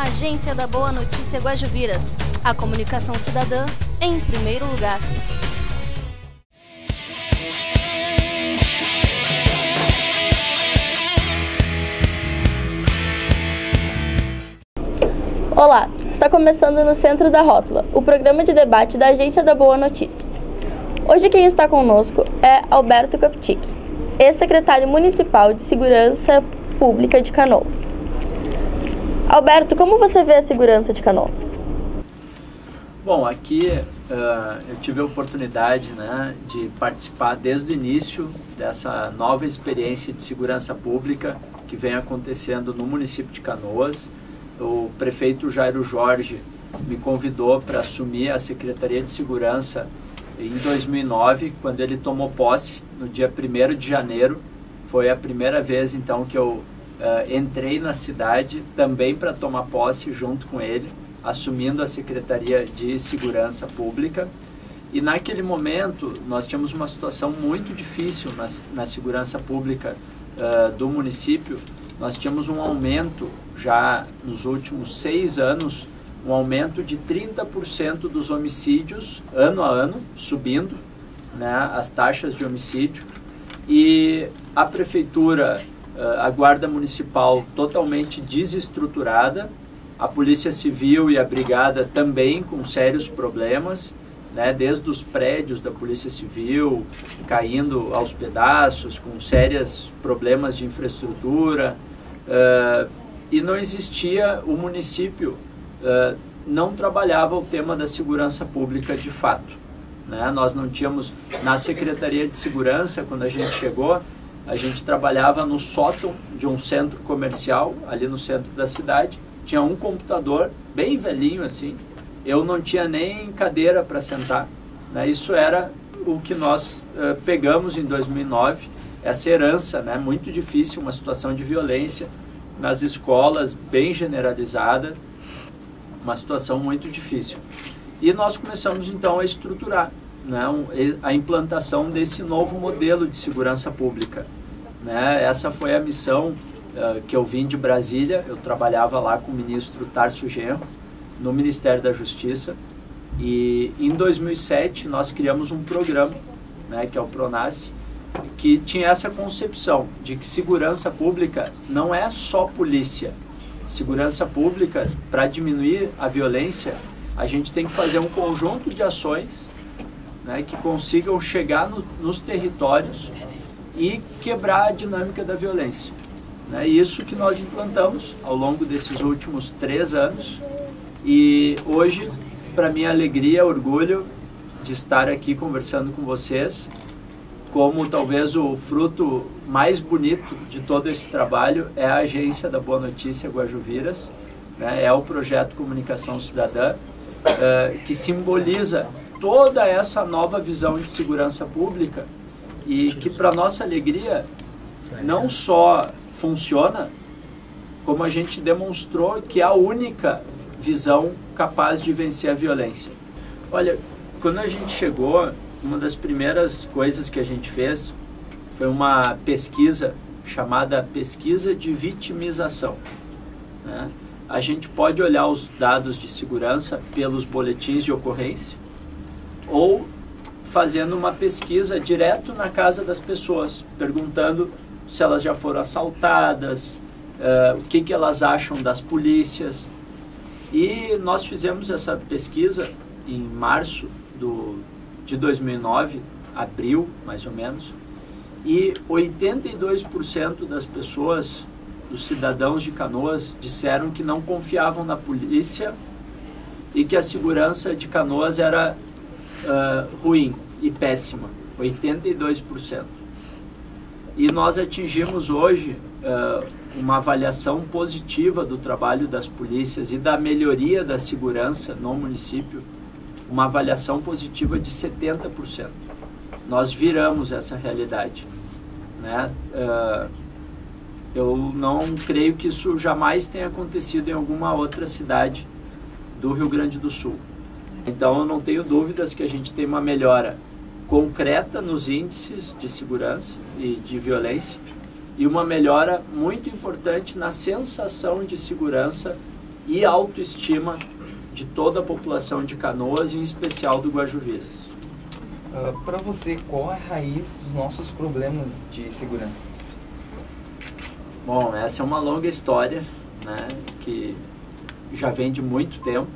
Agência da Boa Notícia Guajuviras. A comunicação cidadã em primeiro lugar. Olá, está começando no Centro da Rótula, o programa de debate da Agência da Boa Notícia. Hoje quem está conosco é Alberto Koptik, ex-secretário municipal de Segurança Pública de Canoas. Alberto, como você vê a segurança de Canoas? Bom, aqui eu tive a oportunidade, de participar desde o início dessa nova experiência de segurança pública que vem acontecendo no município de Canoas. O prefeito Jairo Jorge me convidou para assumir a Secretaria de Segurança em 2009, quando ele tomou posse, no dia 1º de janeiro. Foi a primeira vez, então, que eu entrei na cidade também para tomar posse junto com ele, assumindo a Secretaria de Segurança Pública. E naquele momento nós tínhamos uma situação muito difícil na segurança pública do município. Nós tínhamos um aumento já nos últimos 6 anos, um aumento de 30% dos homicídios ano a ano, subindo as taxas de homicídio. E a prefeitura, a guarda municipal totalmente desestruturada, a polícia civil e a brigada também com sérios problemas, desde os prédios da polícia civil caindo aos pedaços, com sérios problemas de infraestrutura, e não existia, o município não trabalhava o tema da segurança pública de fato. Nós não tínhamos, na Secretaria de Segurança, quando a gente chegou, a gente trabalhava no sótão de um centro comercial, ali no centro da cidade. Tinha um computador, bem velhinho assim, eu não tinha nem cadeira para sentar. Isso era o que nós pegamos em 2009, essa herança, muito difícil, uma situação de violência nas escolas, bem generalizada, uma situação muito difícil. E nós começamos então a estruturar a implantação desse novo modelo de segurança pública. Essa foi a missão que eu vim de Brasília. Eu trabalhava lá com o ministro Tarso Genro, no Ministério da Justiça, e em 2007 nós criamos um programa, que é o PRONASSE, que tinha essa concepção de que segurança pública não é só polícia. Segurança pública, para diminuir a violência, a gente tem que fazer um conjunto de ações que consigam chegar nos territórios e quebrar a dinâmica da violência. Isso que nós implantamos ao longo desses últimos 3 anos. E hoje, para minha alegria, orgulho de estar aqui conversando com vocês, como talvez o fruto mais bonito de todo esse trabalho é a Agência da Boa Notícia Guajuviras, é o projeto Comunicação Cidadã, que simboliza toda essa nova visão de segurança pública e que, para nossa alegria, não só funciona, como a gente demonstrou que é a única visão capaz de vencer a violência. Olha, quando a gente chegou, uma das primeiras coisas que a gente fez foi uma pesquisa chamada Pesquisa de Vitimização. A gente pode olhar os dados de segurança pelos boletins de ocorrência ou fazendo uma pesquisa direto na casa das pessoas, perguntando se elas já foram assaltadas, o que elas acham das polícias. E nós fizemos essa pesquisa em março de 2009, abril mais ou menos, e 82% das pessoas, dos cidadãos de Canoas, disseram que não confiavam na polícia e que a segurança de Canoas era ruim e péssima, 82%. E nós atingimos hoje uma avaliação positiva do trabalho das polícias e da melhoria da segurança no município, uma avaliação positiva de 70%. Nós viramos essa realidade. Eu não creio que isso jamais tenha acontecido em alguma outra cidade do Rio Grande do Sul. Então eu não tenho dúvidas que a gente tem uma melhora concreta nos índices de segurança e de violência e uma melhora muito importante na sensação de segurança e autoestima de toda a população de Canoas, em especial do Guajuviras. Para você, qual a raiz dos nossos problemas de segurança? Bom, essa é uma longa história, né, que já vem de muito tempo.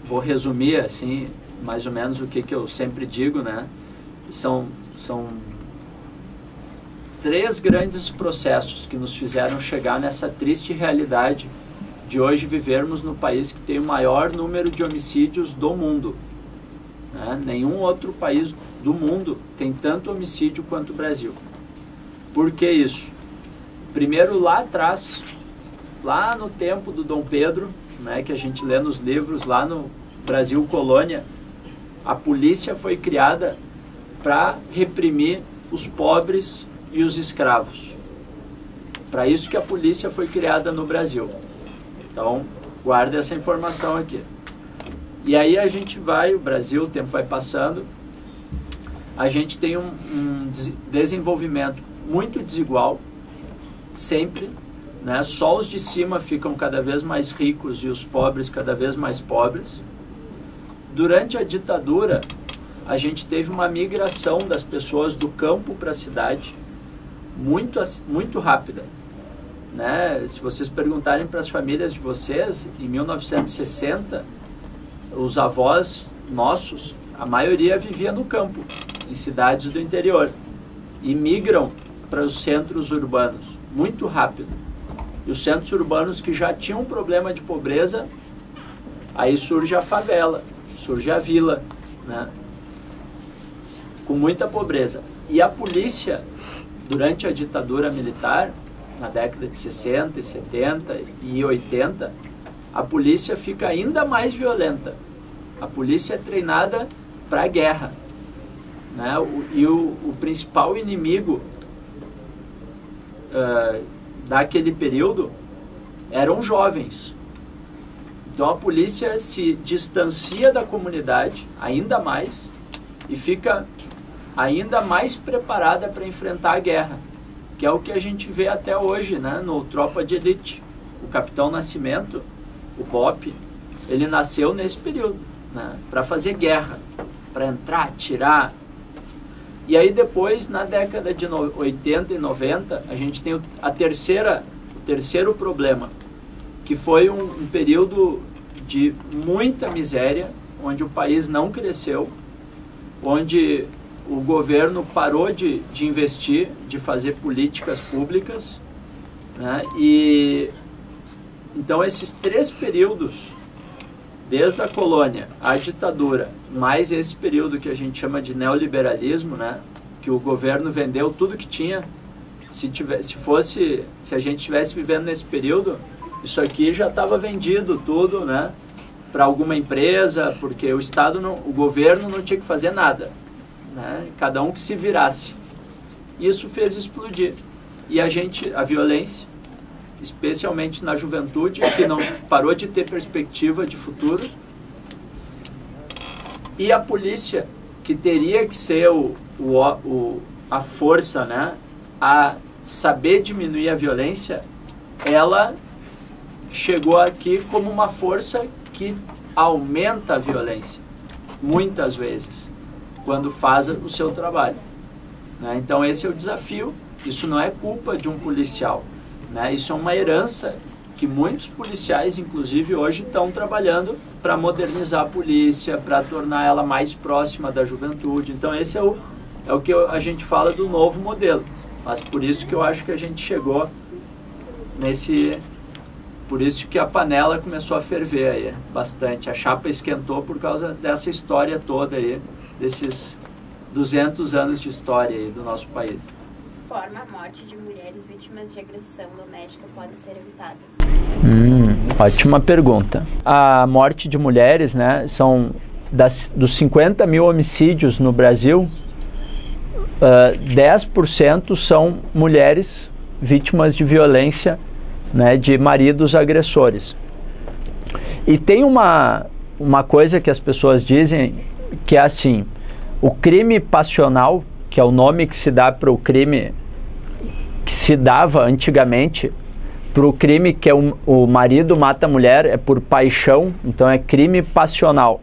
Vou resumir assim, mais ou menos o que eu sempre digo, né? São 3 grandes processos que nos fizeram chegar nessa triste realidade de hoje vivermos no país que tem o maior número de homicídios do mundo, né? Nenhum outro país do mundo tem tanto homicídio quanto o Brasil. Por que isso? Primeiro, lá atrás, lá no tempo do Dom Pedro, né, que a gente lê nos livros, lá no Brasil Colônia, a polícia foi criada para reprimir os pobres e os escravos. Para isso que a polícia foi criada no Brasil. Então, guarda essa informação aqui. E aí a gente vai, o Brasil, o tempo vai passando, a gente tem um desenvolvimento muito desigual, sempre, né? Só os de cima ficam cada vez mais ricos e os pobres cada vez mais pobres. Durante a ditadura, a gente teve uma migração das pessoas do campo para a cidade muito rápida, né? Se vocês perguntarem para as famílias de vocês, em 1960, os avós nossos, a maioria vivia no campo, em cidades do interior, e migram para os centros urbanos, muito rápido. E os centros urbanos que já tinham um problema de pobreza, aí surge a favela, surge a vila, né? Com muita pobreza. E a polícia, durante a ditadura militar, na década de 60, 70 e 80, a polícia fica ainda mais violenta. A polícia é treinada para a guerra, né? O principal inimigo daquele período eram jovens. Então a polícia se distancia da comunidade ainda mais e fica ainda mais preparada para enfrentar a guerra, que é o que a gente vê até hoje, né, no Tropa de Elite. O Capitão Nascimento, o BOPE, ele nasceu nesse período, né, para fazer guerra, para entrar, atirar. E aí depois, na década de 80 e 90, a gente tem o terceiro problema, que foi um período de muita miséria, onde o país não cresceu, onde o governo parou de investir, de fazer políticas públicas, né? E então esses 3 períodos, desde a colônia, a ditadura, mais esse período que a gente chama de neoliberalismo, né? Que o governo vendeu tudo que tinha. Se a gente estivesse vivendo nesse período, isso aqui já estava vendido tudo, né? Para alguma empresa, porque o governo não tinha que fazer nada, né? Cada um que se virasse. Isso fez explodir. E a violência, especialmente na juventude, que não parou de ter perspectiva de futuro. E a polícia, que teria que ser a força, né, a saber diminuir a violência, ela chegou aqui como uma força que aumenta a violência, muitas vezes, quando faz o seu trabalho, né? Então esse é o desafio. Isso não é culpa de um policial, né? Isso é uma herança que muitos policiais, inclusive hoje, estão trabalhando para modernizar a polícia, para tornar ela mais próxima da juventude. Então esse é o que a gente fala do novo modelo. Mas por isso que eu acho que a gente chegou por isso que a panela começou a ferver aí bastante. A chapa esquentou por causa dessa história toda aí, desses 200 anos de história aí do nosso país. De que forma a morte de mulheres vítimas de agressão doméstica pode ser evitada? Ótima pergunta. A morte de mulheres, né, dos 50 mil homicídios no Brasil, 10% são mulheres vítimas de violência, né, de maridos agressores. E tem uma coisa que as pessoas dizem, que é assim: o crime passional, que é o nome que se dá para o crime que se dava antigamente, para o crime que é o marido mata a mulher, é por paixão, então é crime passional,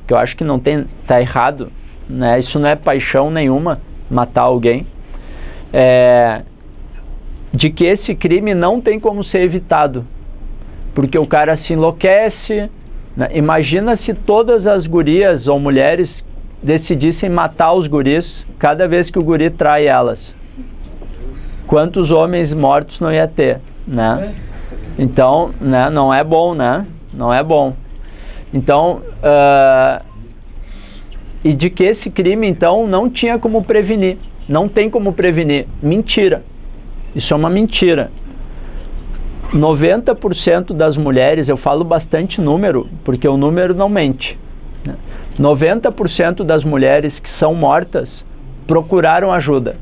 que eu acho que não tem, tá errado, né? Isso não é paixão nenhuma, matar alguém. De que esse crime não tem como ser evitado, porque o cara se enlouquece, né? Imagina se todas as gurias ou mulheres decidissem matar os guris cada vez que o guri trai elas. Quantos homens mortos não ia ter, né? Então, né, não é bom, né? Não é bom. Então, e de que esse crime, então, não tinha como prevenir. Não tem como prevenir. Mentira. Isso é uma mentira. 90% das mulheres, eu falo bastante número, porque o número não mente, né? 90% das mulheres que são mortas procuraram ajuda.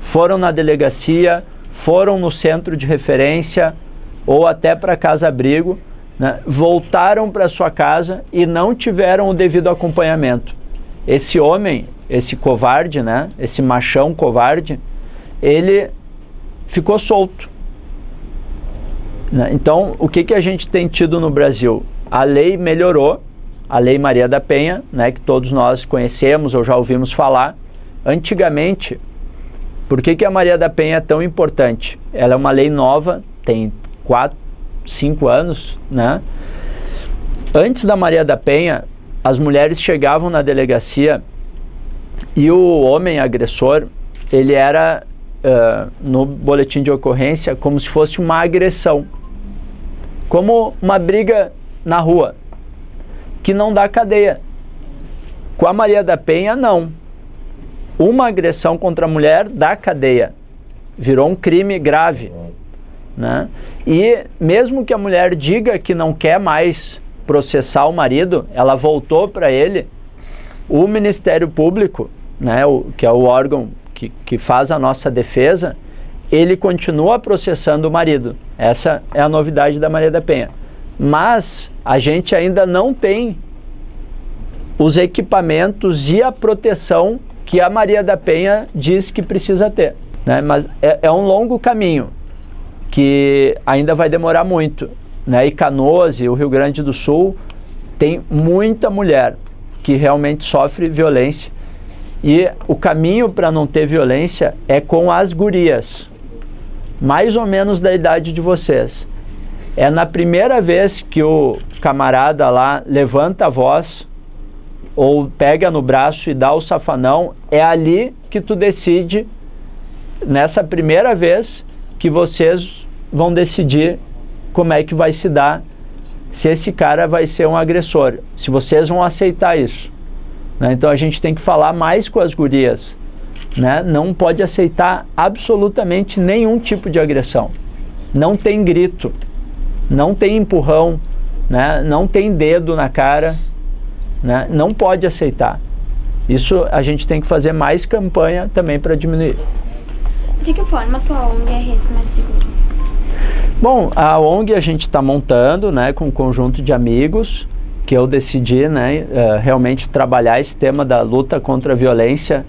Foram na delegacia, foram no centro de referência ou até para casa-abrigo, né? Voltaram para sua casa e não tiveram o devido acompanhamento. Esse homem, esse covarde, né? Esse machão covarde, ele ficou solto, né? Então, o que a gente tem tido no Brasil? A lei melhorou, a Lei Maria da Penha, né? Que todos nós conhecemos ou já ouvimos falar. Antigamente, por que a Maria da Penha é tão importante? Ela é uma lei nova, tem 4, 5 anos, né? Antes da Maria da Penha, as mulheres chegavam na delegacia e o homem agressor, ele era, no boletim de ocorrência, como se fosse uma agressão, como uma briga na rua, que não dá cadeia. Com a Maria da Penha, não. Uma agressão contra a mulher dá cadeia. Virou um crime grave, né? E mesmo que a mulher diga que não quer mais processar o marido, ela voltou para ele, o Ministério Público, né, que é o órgão que faz a nossa defesa, ele continua processando o marido. Essa é a novidade da Maria da Penha. Mas a gente ainda não tem os equipamentos e a proteção que a Maria da Penha diz que precisa ter, né? Mas é um longo caminho que ainda vai demorar muito, né? E Canoas e o Rio Grande do Sul tem muita mulher que realmente sofre violência, e o caminho para não ter violência é com as gurias, mais ou menos da idade de vocês. É na primeira vez que o camarada lá levanta a voz ou pega no braço e dá o safanão, é ali que tu decide, nessa primeira vez, que vocês vão decidir como é que vai se dar, se esse cara vai ser um agressor, se vocês vão aceitar isso, né? Então a gente tem que falar mais com as gurias, né? Não pode aceitar absolutamente nenhum tipo de agressão. Não tem grito, não tem empurrão, né? Não tem dedo na cara, né? Não pode aceitar. Isso a gente tem que fazer mais campanha também para diminuir. De que forma a tua ONG é Res Mais Seguro? Bom, a ONG a gente está montando, né, com um conjunto de amigos, que eu decidi, né, realmente trabalhar esse tema da luta contra a violência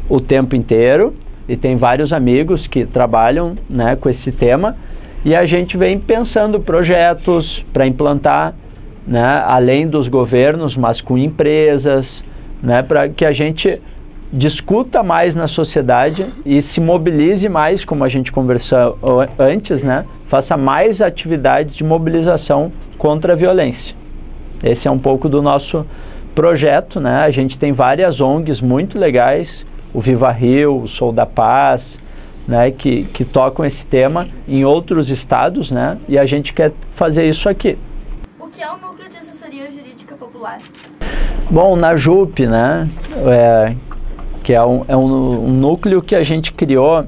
o tempo inteiro, e tem vários amigos que trabalham, né, com esse tema, e a gente vem pensando projetos para implantar, né, além dos governos, mas com empresas, né, para que a gente discuta mais na sociedade e se mobilize mais, como a gente conversou antes, né, faça mais atividades de mobilização contra a violência. Esse é um pouco do nosso projeto, né? A gente tem várias ONGs muito legais, o Viva Rio, o Sou da Paz, né, que tocam esse tema em outros estados, né? E a gente quer fazer isso aqui. O que é o Núcleo de Assessoria Jurídica Popular? Bom, na JUP, né, que é um núcleo que a gente criou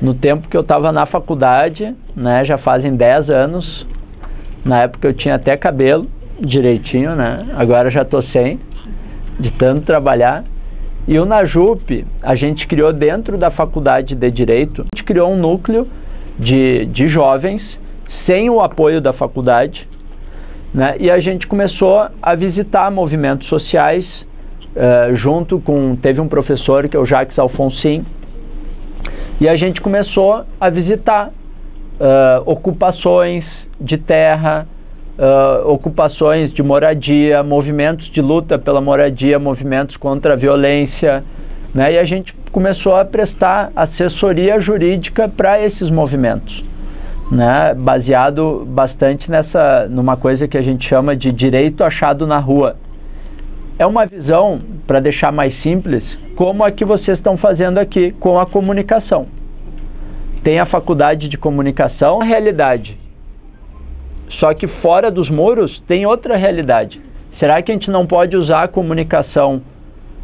no tempo que eu estava na faculdade, né, já fazem 10 anos. Na época eu tinha até cabelo direitinho, né? Agora já tô sem, de tanto trabalhar. E o Najup, a gente criou dentro da faculdade de Direito, a gente criou um núcleo de jovens sem o apoio da faculdade, né? E a gente começou a visitar movimentos sociais, teve um professor que é o Jacques Alfonsin, e a gente começou a visitar ocupações de terra, ocupações de moradia, movimentos de luta pela moradia, movimentos contra a violência, né? E a gente começou a prestar assessoria jurídica para esses movimentos, né? Baseado bastante numa coisa que a gente chama de direito achado na rua. É uma visão, para deixar mais simples, como a que vocês estão fazendo aqui com a comunicação. Tem a faculdade de comunicação, a realidade. Só que fora dos muros tem outra realidade. Será que a gente não pode usar a comunicação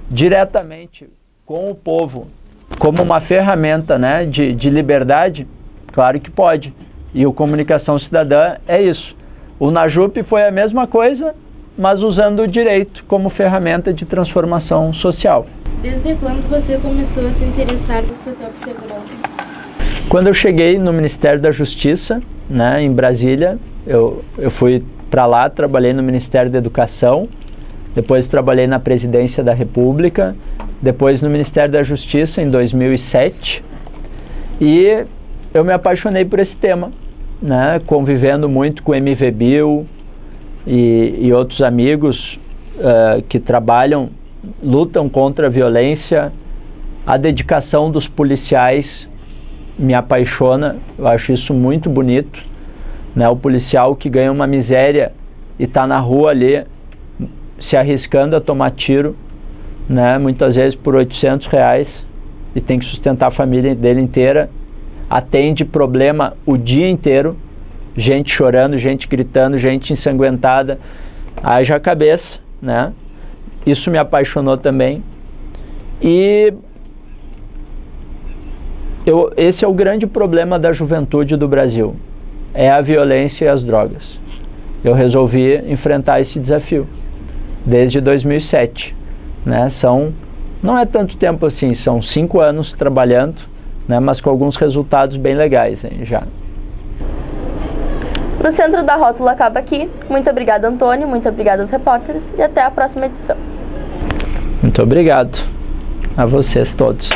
diretamente com o povo como uma ferramenta, né, de liberdade? Claro que pode. E o Comunicação Cidadã é isso. O Najup foi a mesma coisa, mas usando o direito como ferramenta de transformação social. Desde quando você começou a se interessar no setor de segurança? Quando eu cheguei no Ministério da Justiça, né, em Brasília, eu fui para lá, trabalhei no Ministério da Educação, depois trabalhei na Presidência da República, depois no Ministério da Justiça em 2007, e eu me apaixonei por esse tema, né, convivendo muito com o MVBio e outros amigos que trabalham, lutam contra a violência. A dedicação dos policiais me apaixona, eu acho isso muito bonito, né? O policial que ganha uma miséria e está na rua ali se arriscando a tomar tiro, né? Muitas vezes por R$800 e tem que sustentar a família dele inteira, atende problema o dia inteiro, gente chorando, gente gritando, gente ensanguentada, haja a cabeça, né? Isso me apaixonou também. E esse é o grande problema da juventude do Brasil, é a violência e as drogas. Eu resolvi enfrentar esse desafio desde 2007, né? Não é tanto tempo assim, são 5 anos trabalhando, né? Mas com alguns resultados bem legais, hein, já. No Centro da Rótula acaba aqui. Muito obrigada, Antônio, muito obrigada aos repórteres e até a próxima edição. Muito obrigado a vocês todos.